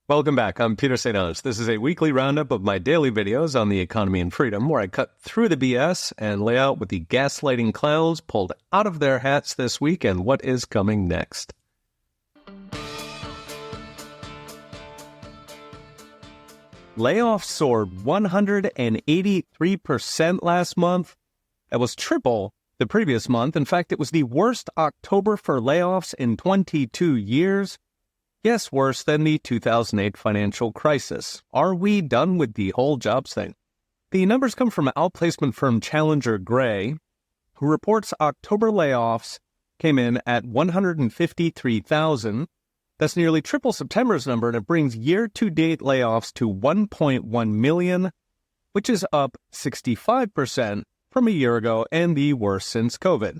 Welcome back. I'm Peter St. Onge. This is a weekly roundup of my daily videos on the economy and freedom, where I cut through the BS and lay out what the gaslighting clowns pulled out of their hats this week and what is coming next. Layoffs soared 183% last month. That was triple the previous month. In fact, it was the worst October for layoffs in 22 years. Yes, worse than the 2008 financial crisis. Are we done with the whole jobs thing? The numbers come from outplacement firm Challenger Gray, who reports October layoffs came in at 153,000. That's nearly triple September's number, and it brings year-to-date layoffs to 1.1 million, which is up 65% from a year ago and the worst since COVID.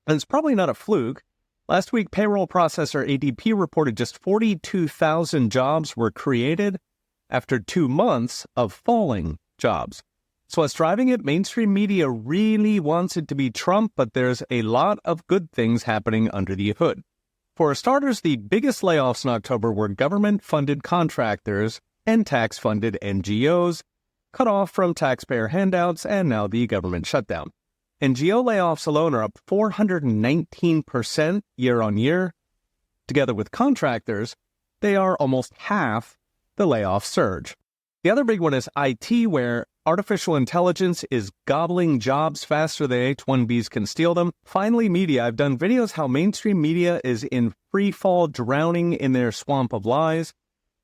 And it's probably not a fluke. Last week, payroll processor ADP reported just 42,000 jobs were created after 2 months of falling jobs. So what's driving it? Mainstream media really wants it to be Trump, but there's a lot of good things happening under the hood. For starters, the biggest layoffs in October were government-funded contractors and tax-funded NGOs, cut off from taxpayer handouts and now the government shutdown. NGO layoffs alone are up 419% year on year. Together with contractors, they are almost half the layoff surge. The other big one is IT, where artificial intelligence is gobbling jobs faster than H-1Bs can steal them. Finally, media. I've done videos how mainstream media is in free fall, drowning in their swamp of lies.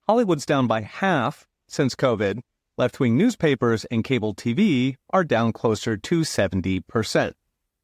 Hollywood's down by half since COVID. Left-wing newspapers and cable TV are down closer to 70%. In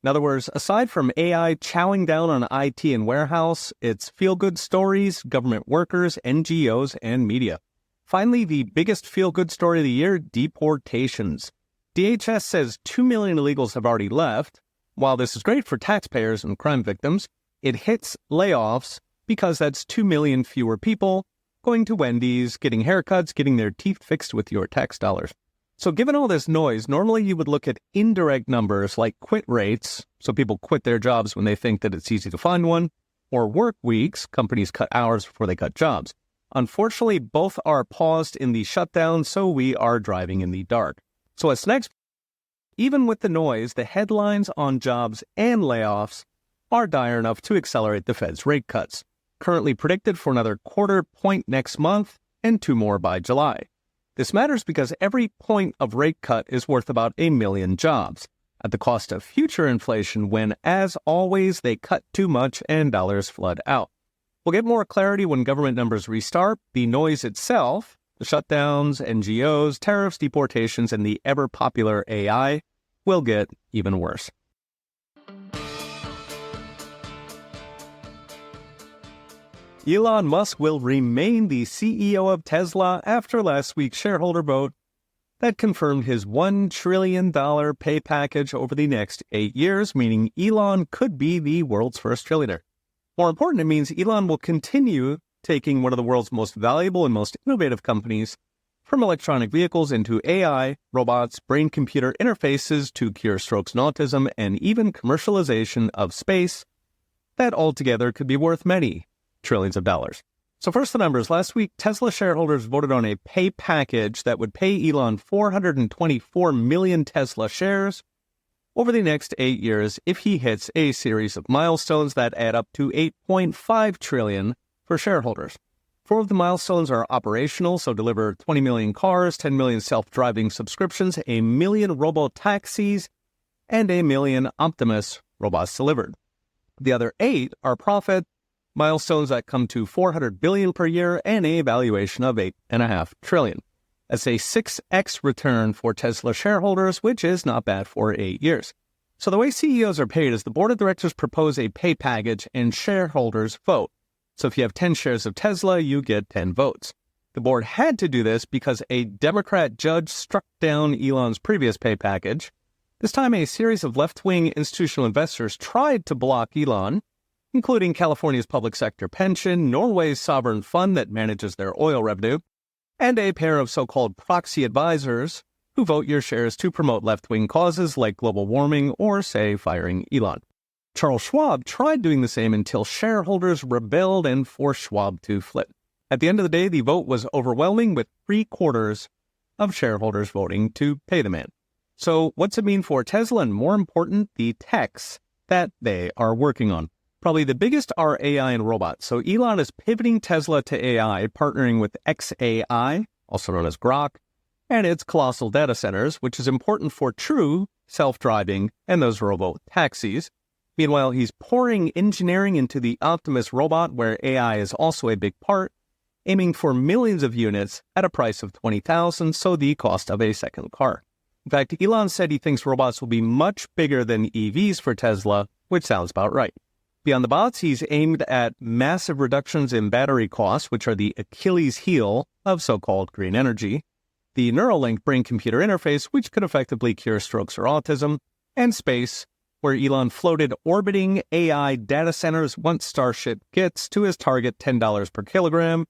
other words, aside from AI chowing down on IT and warehouse, it's feel-good stories, government workers, NGOs, and media. Finally, the biggest feel-good story of the year, deportations. DHS says 2 million illegals have already left. While this is great for taxpayers and crime victims, it hits layoffs because that's 2 million fewer people going to Wendy's, getting haircuts, getting their teeth fixed with your tax dollars. So given all this noise, normally you would look at indirect numbers like quit rates, so people quit their jobs when they think that it's easy to find one, or work weeks, companies cut hours before they cut jobs. Unfortunately, both are paused in the shutdown, so we are driving in the dark. So what's next? Even with the noise, the headlines on jobs and layoffs are dire enough to accelerate the Fed's rate cuts, currently predicted for another quarter point next month and 2 more by July. This matters because every point of rate cut is worth about 1 million jobs, at the cost of future inflation when, as always, they cut too much and dollars flood out. We'll get more clarity when government numbers restart. The noise itself, the shutdowns, NGOs, tariffs, deportations, and the ever-popular AI, will get even worse. Elon Musk will remain the CEO of Tesla after last week's shareholder vote that confirmed his $1 trillion pay package over the next 8 years, meaning Elon could be the world's first trillionaire. More important, it means Elon will continue taking one of the world's most valuable and most innovative companies from electronic vehicles into AI, robots, brain-computer interfaces to cure strokes and autism, and even commercialization of space that altogether could be worth many trillions of dollars. So first, the numbers. Last week, Tesla shareholders voted on a pay package that would pay Elon 424 million Tesla shares over the next 8 years if he hits a series of milestones that add up to $8.5 trillion for shareholders. 4 of the milestones are operational, so deliver 20 million cars, 10 million self-driving subscriptions, 1 million robo-taxis, and 1 million Optimus robots delivered. The other 8 are profit, milestones that come to $400 billion per year and a valuation of $8.5 trillion. That's a 6x return for Tesla shareholders, which is not bad for 8 years. So the way CEOs are paid is the board of directors propose a pay package and shareholders vote. So if you have 10 shares of Tesla, you get 10 votes. The board had to do this because a Democrat judge struck down Elon's previous pay package. This time, a series of left-wing institutional investors tried to block Elon, including California's public sector pension, Norway's sovereign fund that manages their oil revenue, and a pair of so-called proxy advisors who vote your shares to promote left-wing causes like global warming or, say, firing Elon. Charles Schwab tried doing the same until shareholders rebelled and forced Schwab to flip. At the end of the day, the vote was overwhelming, with 3/4 of shareholders voting to pay the man. So what's it mean for Tesla, and more important, the techs that they are working on? Probably the biggest are AI and robots. So Elon is pivoting Tesla to AI, partnering with xAI, also known as Grok, and its colossal data centers, which is important for true self-driving and those robo-taxis. Meanwhile, he's pouring engineering into the Optimus robot, where AI is also a big part, aiming for millions of units at a price of $20,000, so the cost of a second car. In fact, Elon said he thinks robots will be much bigger than EVs for Tesla, which sounds about right. Beyond the bots, he's aimed at massive reductions in battery costs, which are the Achilles heel of so-called green energy, the Neuralink brain-computer interface, which could effectively cure strokes or autism, and space, where Elon floated orbiting AI data centers once Starship gets to his target $10 per kilogram,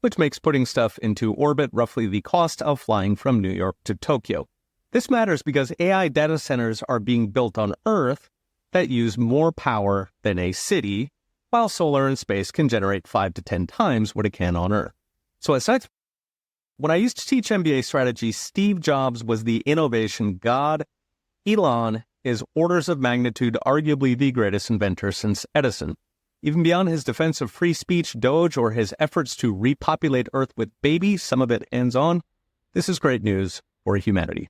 which makes putting stuff into orbit roughly the cost of flying from New York to Tokyo. This matters because AI data centers are being built on Earth that use more power than a city, while solar and space can generate 5 to 10 times what it can on Earth. So aside, when I used to teach MBA strategy, Steve Jobs was the innovation god. Elon is orders of magnitude arguably the greatest inventor since Edison. Even beyond his defense of free speech, Doge, or his efforts to repopulate Earth with babies, some of it ends on, this is great news for humanity.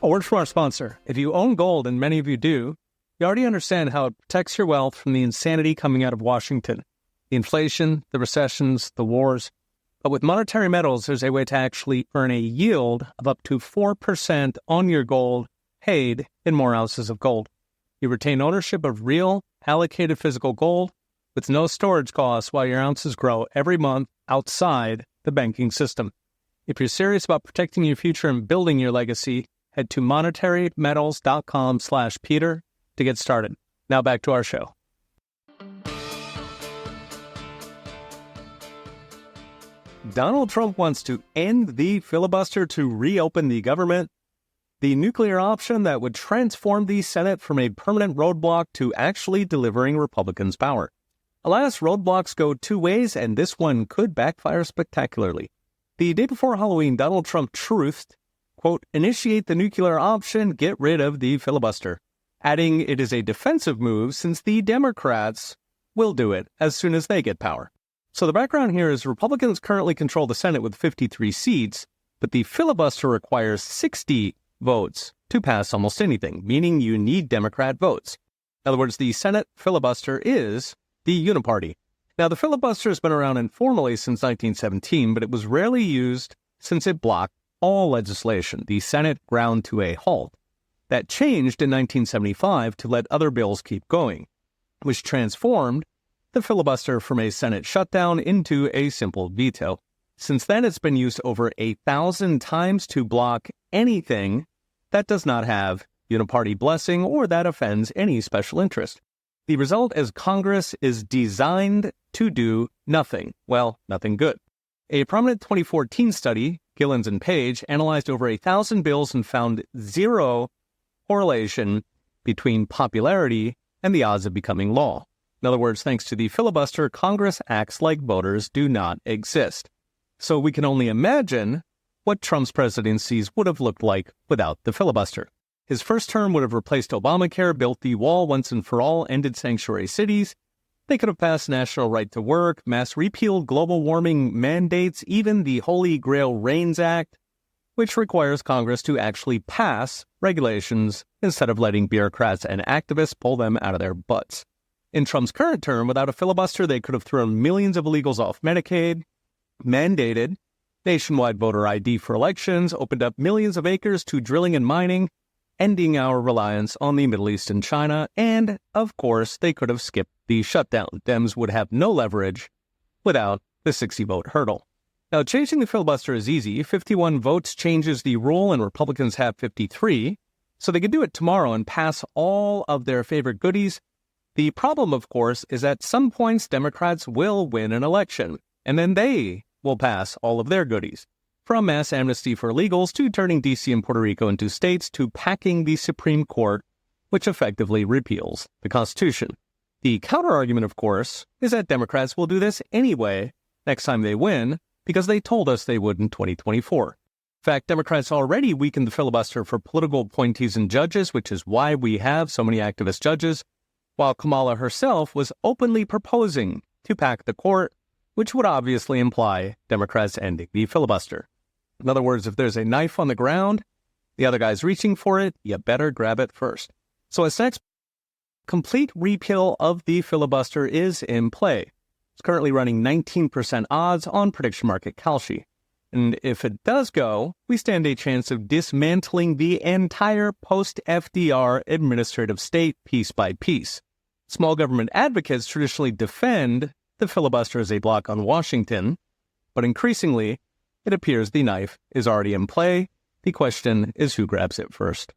A word from our sponsor. If you own gold, and many of you do, you already understand how it protects your wealth from the insanity coming out of Washington. The inflation, the recessions, the wars. But with monetary metals, there's a way to actually earn a yield of up to 4% on your gold, paid in more ounces of gold. You retain ownership of real, allocated physical gold with no storage costs while your ounces grow every month outside the banking system. If you're serious about protecting your future and building your legacy, head to monetarymetals.com/Peter to get started. Now back to our show. Donald Trump wants to end the filibuster to reopen the government, the nuclear option that would transform the Senate from a permanent roadblock to actually delivering Republicans power. Alas, roadblocks go two ways, and this one could backfire spectacularly. The day before Halloween, Donald Trump truthed, quote, "Initiate the nuclear option, get rid of the filibuster," adding it is a defensive move since the Democrats will do it as soon as they get power. So the background here is Republicans currently control the Senate with 53 seats, but the filibuster requires 60 votes to pass almost anything, meaning you need Democrat votes. In other words, the Senate filibuster is the uniparty. Now, the filibuster has been around informally since 1917, but it was rarely used since it blocked all legislation. The Senate ground to a halt. That changed in 1975 to let other bills keep going, which transformed the filibuster from a Senate shutdown into a simple veto. Since then, it's been used over 1,000 times to block anything that does not have uniparty blessing or that offends any special interest. The result is Congress is designed to do nothing. Well, nothing good. A prominent 2014 study, Gillens and Page, analyzed over 1,000 bills and found zero correlation between popularity and the odds of becoming law. In other words, thanks to the filibuster, Congress acts like voters do not exist. So we can only imagine what Trump's presidencies would have looked like without the filibuster. His first term would have replaced Obamacare, built the wall once and for all, ended sanctuary cities. They could have passed national right to work, mass repealed global warming mandates, even the Holy Grail REINS Act, which requires Congress to actually pass regulations instead of letting bureaucrats and activists pull them out of their butts. In Trump's current term, without a filibuster, they could have thrown millions of illegals off Medicaid, mandated nationwide voter ID for elections, opened up millions of acres to drilling and mining, ending our reliance on the Middle East and China, and, of course, they could have skipped the shutdown. Dems would have no leverage without the 60-vote hurdle. Now, changing the filibuster is easy. 51 votes changes the rule, and Republicans have 53, so they could do it tomorrow and pass all of their favorite goodies. The problem, of course, is at some points Democrats will win an election, and then they will pass all of their goodies. From mass amnesty for illegals to turning D.C. and Puerto Rico into states to packing the Supreme Court which effectively repeals the Constitution. The counterargument, of course, is that Democrats will do this anyway next time they win because they told us they would in 2024. In fact, Democrats already weakened the filibuster for political appointees and judges, which is why we have so many activist judges, while Kamala herself was openly proposing to pack the court, which would obviously imply Democrats ending the filibuster. In other words, if there's a knife on the ground, the other guy's reaching for it, you better grab it first. So as next, complete repeal of the filibuster is in play. It's currently running 19% odds on prediction market Kalshi. And if it does go, we stand a chance of dismantling the entire post-FDR administrative state piece by piece. Small government advocates traditionally defend the filibuster as a block on Washington, but increasingly, it appears the knife is already in play. The question is who grabs it first.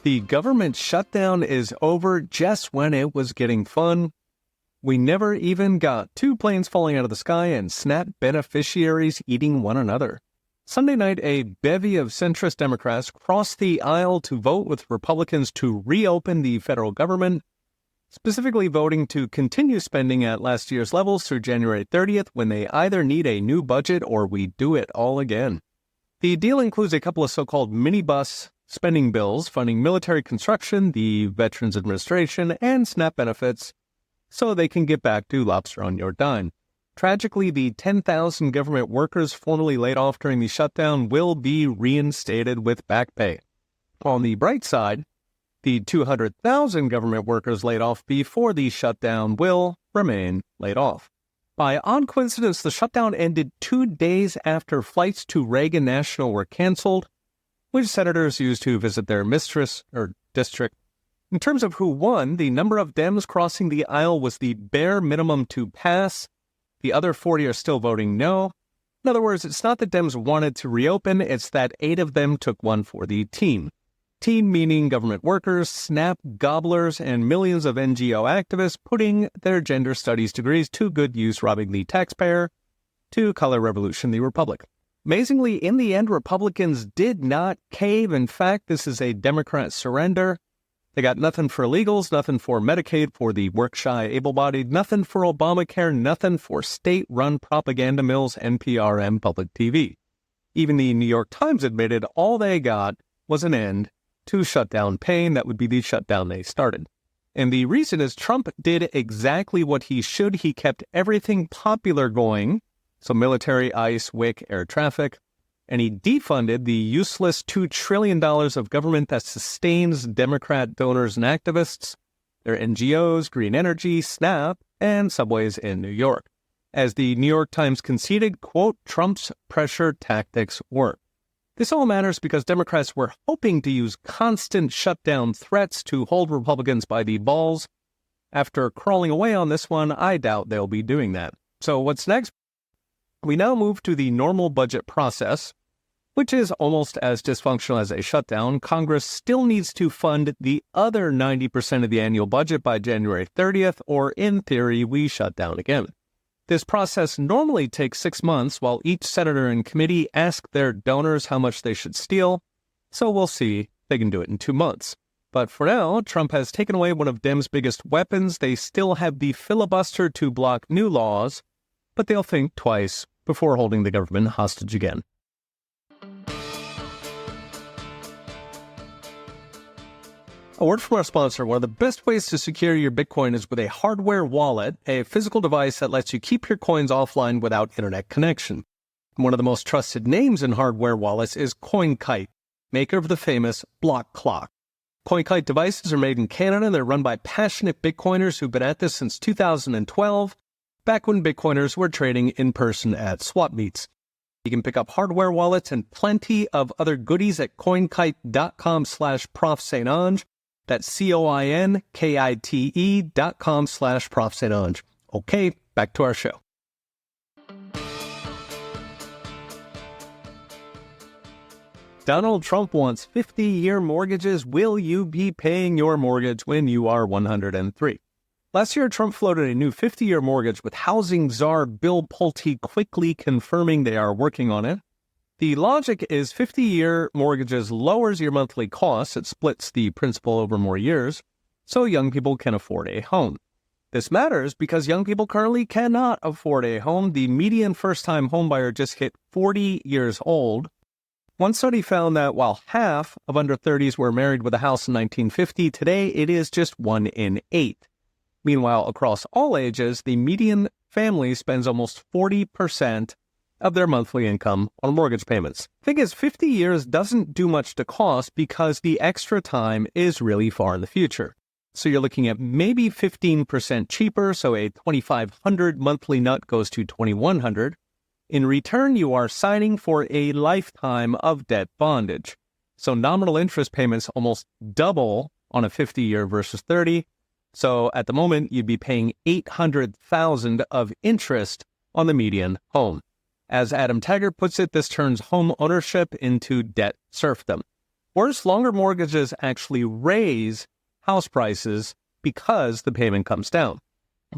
The government shutdown is over just when it was getting fun. We never even got 2 planes falling out of the sky and SNAP beneficiaries eating one another. Sunday night, a bevy of centrist Democrats crossed the aisle to vote with Republicans to reopen the federal government, specifically voting to continue spending at last year's levels through January 30th when they either need a new budget or we do it all again. The deal includes a couple of so-called minibus spending bills funding military construction, the Veterans Administration, and SNAP benefits so they can get back to lobster on your dime. Tragically, the 10,000 government workers formerly laid off during the shutdown will be reinstated with back pay. On the bright side, the 200,000 government workers laid off before the shutdown will remain laid off. By odd coincidence, the shutdown ended 2 days after flights to Reagan National were canceled, which senators used to visit their mistress or district. In terms of who won, the number of Dems crossing the aisle was the bare minimum to pass. The other 40 are still voting no. In other words, it's not that Dems wanted to reopen, it's that 8 of them took one for the team. Team meaning government workers, SNAP gobblers, and millions of NGO activists putting their gender studies degrees to good use robbing the taxpayer to color revolution the republic. Amazingly, in the end, Republicans did not cave. In fact, this is a Democrat surrender. They got nothing for illegals, nothing for Medicaid for the work-shy able-bodied, nothing for Obamacare, nothing for state-run propaganda mills, NPR, and public TV. Even the New York Times admitted all they got was an end to shutdown pain. That would be the shutdown they started. And the reason is Trump did exactly what he should. He kept everything popular going, so military, ICE, WIC, air traffic, and he defunded the useless $2 trillion of government that sustains Democrat donors and activists, their NGOs, green energy, SNAP, and subways in New York. As the New York Times conceded, quote, Trump's pressure tactics work. This all matters because Democrats were hoping to use constant shutdown threats to hold Republicans by the balls. After crawling away on this one, I doubt they'll be doing that. So what's next? We now move to the normal budget process, which is almost as dysfunctional as a shutdown. Congress still needs to fund the other 90% of the annual budget by January 30th, or in theory, we shut down again. This process normally takes 6 months while each senator and committee ask their donors how much they should steal, so we'll see if they can do it in 2 months. But for now, Trump has taken away one of Dems' biggest weapons. They still have the filibuster to block new laws, but they'll think twice before holding the government hostage again. A word from our sponsor. One of the best ways to secure your Bitcoin is with a hardware wallet, a physical device that lets you keep your coins offline without internet connection. One of the most trusted names in hardware wallets is CoinKite, maker of the famous block clock. CoinKite devices are made in Canada and they're run by passionate Bitcoiners who've been at this since 2012, back when Bitcoiners were trading in person at swap meets. You can pick up hardware wallets and plenty of other goodies at coinkite.com/ProfSaintAnge. That's CoinKite.com/ProfSaintAnge. Okay, back to our show. Donald Trump wants 50-year mortgages. Will you be paying your mortgage when you are 103? Last year, Trump floated a new 50-year mortgage with housing czar Bill Pulte quickly confirming they are working on it. The logic is 50-year mortgages lowers your monthly costs. It splits the principal over more years, so young people can afford a home. This matters because young people currently cannot afford a home. The median first-time homebuyer just hit 40 years old. One study found that while half of under 30s were married with a house in 1950, today it is just 1 in 8. Meanwhile, across all ages, the median family spends almost 40% of their monthly income on mortgage payments. Thing is, 50 years doesn't do much to cost because the extra time is really far in the future. So you're looking at maybe 15% cheaper, so a $2,500 monthly nut goes to $2,100. In return, you are signing for a lifetime of debt bondage. So nominal interest payments almost double on a 50-year versus 30. So at the moment, you'd be paying $800,000 of interest on the median home. As Adam Taggart puts it, this turns home ownership into debt serfdom. Worse, longer mortgages actually raise house prices because the payment comes down.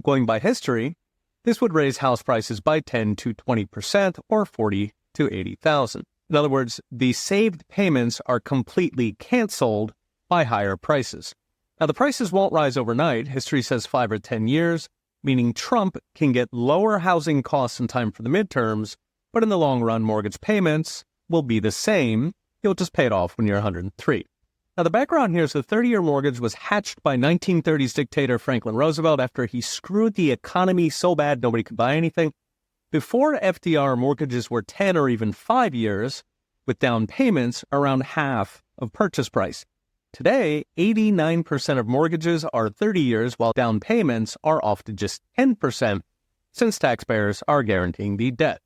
Going by history, this would raise house prices by 10 to 20% or 40 to 80,000. In other words, the saved payments are completely canceled by higher prices. Now, the prices won't rise overnight. History says 5 or 10 years, meaning Trump can get lower housing costs in time for the midterms, but in the long run, mortgage payments will be the same. You'll just pay it off when you're 103. Now, the background here is the 30-year mortgage was hatched by 1930s dictator Franklin Roosevelt after he screwed the economy so bad nobody could buy anything. Before FDR, mortgages were 10 or even 5 years, with down payments around half of purchase price. Today, 89% of mortgages are 30 years, while down payments are often just 10%, since taxpayers are guaranteeing the debt.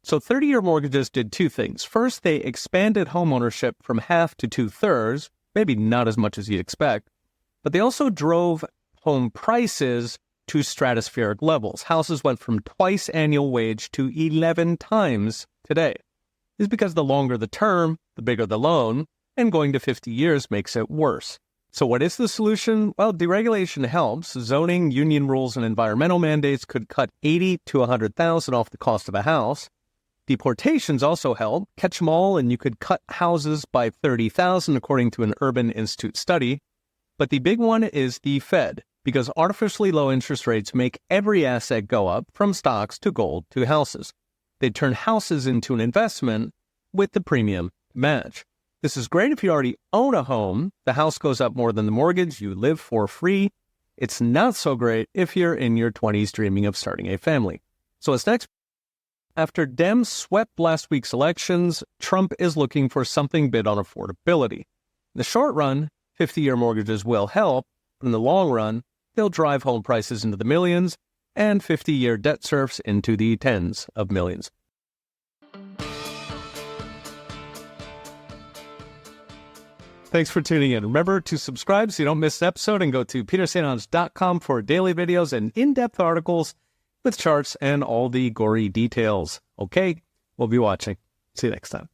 So 30-year mortgages did two things. First, they expanded homeownership from half to two-thirds, maybe not as much as you'd expect, but they also drove home prices to stratospheric levels. Houses went from twice annual wage to 11 times today. This is because the longer the term, the bigger the loan, and going to 50 years makes it worse. So what is the solution? Well, deregulation helps. Zoning, union rules, and environmental mandates could cut 80 to 100,000 off the cost of a house. Deportations also help. Catch them all, and you could cut houses by 30,000, according to an Urban Institute study. But the big one is the Fed, because artificially low interest rates make every asset go up, from stocks to gold to houses. They turn houses into an investment with the premium match. This is great if you already own a home. The house goes up more than the mortgage. You live for free. It's not so great if you're in your 20s dreaming of starting a family. So what's next? After Dems swept last week's elections, Trump is looking for something big on affordability. In the short run, 50-year mortgages will help, but in the long run, they'll drive home prices into the millions and 50-year debt serfs into the tens of millions. Thanks for tuning in. Remember to subscribe so you don't miss an episode, and go to petersanons.com for daily videos and in-depth articles with charts and all the gory details. Okay, we'll be watching. See you next time.